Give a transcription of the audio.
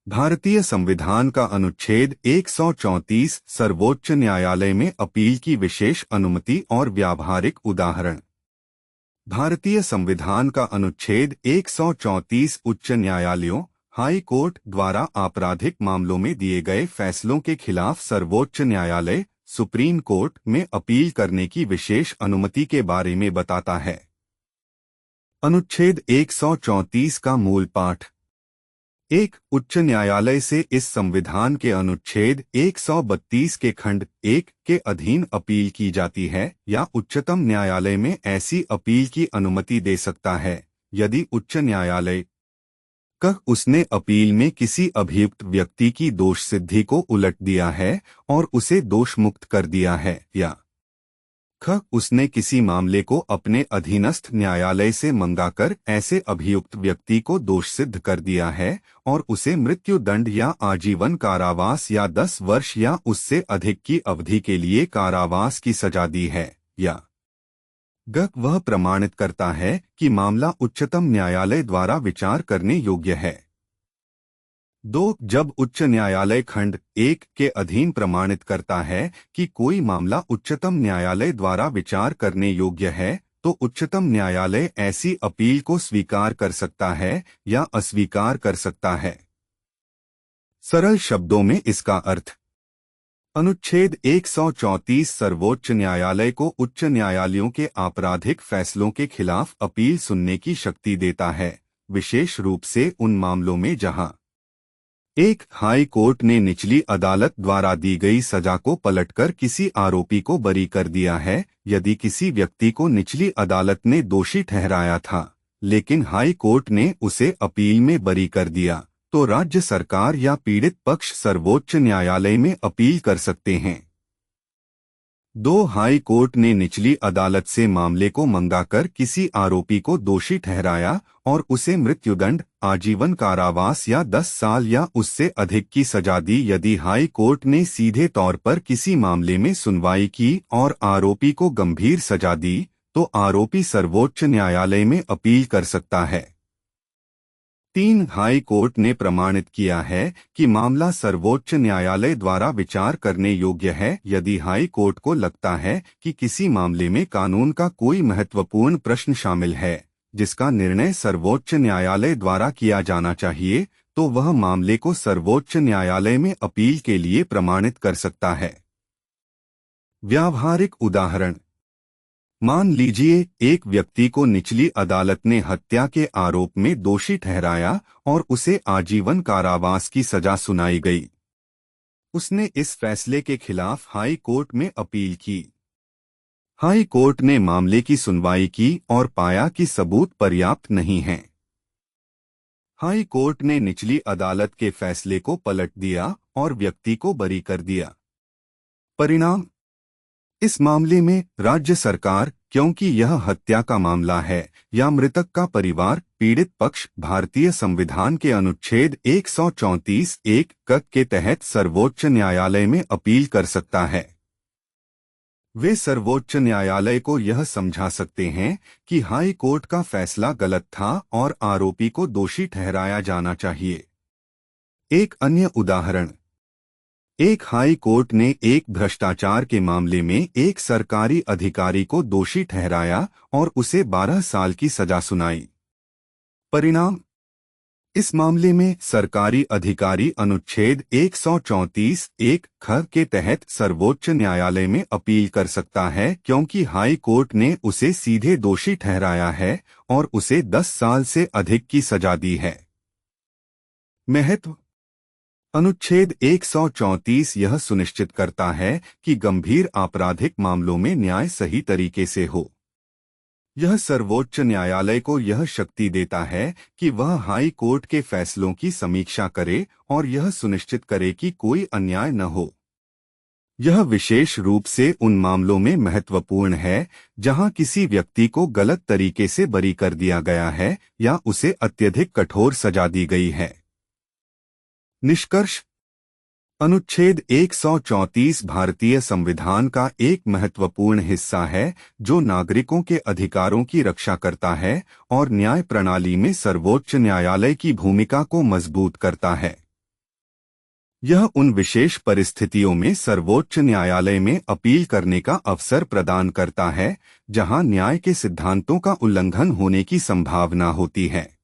भारतीय संविधान का अनुच्छेद 134 सर्वोच्च न्यायालय में अपील की विशेष अनुमति और व्यावहारिक उदाहरण। भारतीय संविधान का अनुच्छेद 134 उच्च न्यायालयों हाई कोर्ट द्वारा आपराधिक मामलों में दिए गए फैसलों के खिलाफ सर्वोच्च न्यायालय सुप्रीम कोर्ट में अपील करने की विशेष अनुमति के बारे में बताता है। अनुच्छेद 134 का मूल पाठ। एक उच्च न्यायालय से इस संविधान के अनुच्छेद 132 के खंड 1 के अधीन अपील की जाती है या उच्चतम न्यायालय में ऐसी अपील की अनुमति दे सकता है यदि उच्च न्यायालय उसने अपील में किसी अभियुक्त व्यक्ति की दोष सिद्धि को उलट दिया है और उसे दोष मुक्त कर दिया है या उसने किसी मामले को अपने अधीनस्थ न्यायालय से मंगाकर ऐसे अभियुक्त व्यक्ति को दोष सिद्ध कर दिया है और उसे मृत्यु दंड या आजीवन कारावास या 10 वर्ष या उससे अधिक की अवधि के लिए कारावास की सजा दी है या वह प्रमाणित करता है कि मामला उच्चतम न्यायालय द्वारा विचार करने योग्य है। 2 जब उच्च न्यायालय खंड 1 के अधीन प्रमाणित करता है कि कोई मामला उच्चतम न्यायालय द्वारा विचार करने योग्य है तो उच्चतम न्यायालय ऐसी अपील को स्वीकार कर सकता है या अस्वीकार कर सकता है। सरल शब्दों में इसका अर्थ, अनुच्छेद 134 सर्वोच्च न्यायालय को उच्च न्यायालयों के आपराधिक फैसलों के खिलाफ अपील सुनने की शक्ति देता है, विशेष रूप से उन मामलों में जहां एक हाई कोर्ट ने निचली अदालत द्वारा दी गई सजा को पलटकर किसी आरोपी को बरी कर दिया है। यदि किसी व्यक्ति को निचली अदालत ने दोषी ठहराया था लेकिन हाई कोर्ट ने उसे अपील में बरी कर दिया तो राज्य सरकार या पीड़ित पक्ष सर्वोच्च न्यायालय में अपील कर सकते हैं। 2 हाई कोर्ट ने निचली अदालत से मामले को मंगाकर किसी आरोपी को दोषी ठहराया और उसे मृत्युदंड, आजीवन कारावास या 10 साल या उससे अधिक की सजा दी। यदि हाई कोर्ट ने सीधे तौर पर किसी मामले में सुनवाई की और आरोपी को गंभीर सजा दी तो आरोपी सर्वोच्च न्यायालय में अपील कर सकता है। 3 हाई कोर्ट ने प्रमाणित किया है कि मामला सर्वोच्च न्यायालय द्वारा विचार करने योग्य है यदि हाई कोर्ट को लगता है कि किसी मामले में कानून का कोई महत्वपूर्ण प्रश्न शामिल है जिसका निर्णय सर्वोच्च न्यायालय द्वारा किया जाना चाहिए तो वह मामले को सर्वोच्च न्यायालय में अपील के लिए प्रमाणित कर सकता है। व्यावहारिक उदाहरण। मान लीजिए एक व्यक्ति को निचली अदालत ने हत्या के आरोप में दोषी ठहराया और उसे आजीवन कारावास की सजा सुनाई गई। उसने इस फैसले के खिलाफ हाई कोर्ट में अपील की। हाई कोर्ट ने मामले की सुनवाई की और पाया कि सबूत पर्याप्त नहीं हैं। हाई कोर्ट ने निचली अदालत के फैसले को पलट दिया और व्यक्ति को बरी कर दिया। परिणाम, इस मामले में राज्य सरकार, क्योंकि यह हत्या का मामला है, या मृतक का परिवार, पीड़ित पक्ष भारतीय संविधान के अनुच्छेद 134(1) के तहत सर्वोच्च न्यायालय में अपील कर सकता है। वे सर्वोच्च न्यायालय को यह समझा सकते हैं कि हाई कोर्ट का फैसला गलत था और आरोपी को दोषी ठहराया जाना चाहिए। एक अन्य उदाहरण। एक हाई कोर्ट ने एक भ्रष्टाचार के मामले में एक सरकारी अधिकारी को दोषी ठहराया और उसे 12 साल की सजा सुनाई। परिणाम, इस मामले में सरकारी अधिकारी अनुच्छेद 134(1) के तहत सर्वोच्च न्यायालय में अपील कर सकता है क्योंकि हाई कोर्ट ने उसे सीधे दोषी ठहराया है और उसे 10 साल से अधिक की सजा दी है। महत्व। अनुच्छेद 134 यह सुनिश्चित करता है कि गंभीर आपराधिक मामलों में न्याय सही तरीके से हो। यह सर्वोच्च न्यायालय को यह शक्ति देता है कि वह हाई कोर्ट के फैसलों की समीक्षा करे और यह सुनिश्चित करे कि कोई अन्याय न हो। यह विशेष रूप से उन मामलों में महत्वपूर्ण है जहां किसी व्यक्ति को गलत तरीके से बरी कर दिया गया है या उसे अत्यधिक कठोर सजा दी गई है। निष्कर्ष। अनुच्छेद 134 भारतीय संविधान का एक महत्वपूर्ण हिस्सा है जो नागरिकों के अधिकारों की रक्षा करता है और न्याय प्रणाली में सर्वोच्च न्यायालय की भूमिका को मजबूत करता है। यह उन विशेष परिस्थितियों में सर्वोच्च न्यायालय में अपील करने का अवसर प्रदान करता है जहां न्याय के सिद्धांतों का उल्लंघन होने की संभावना होती है।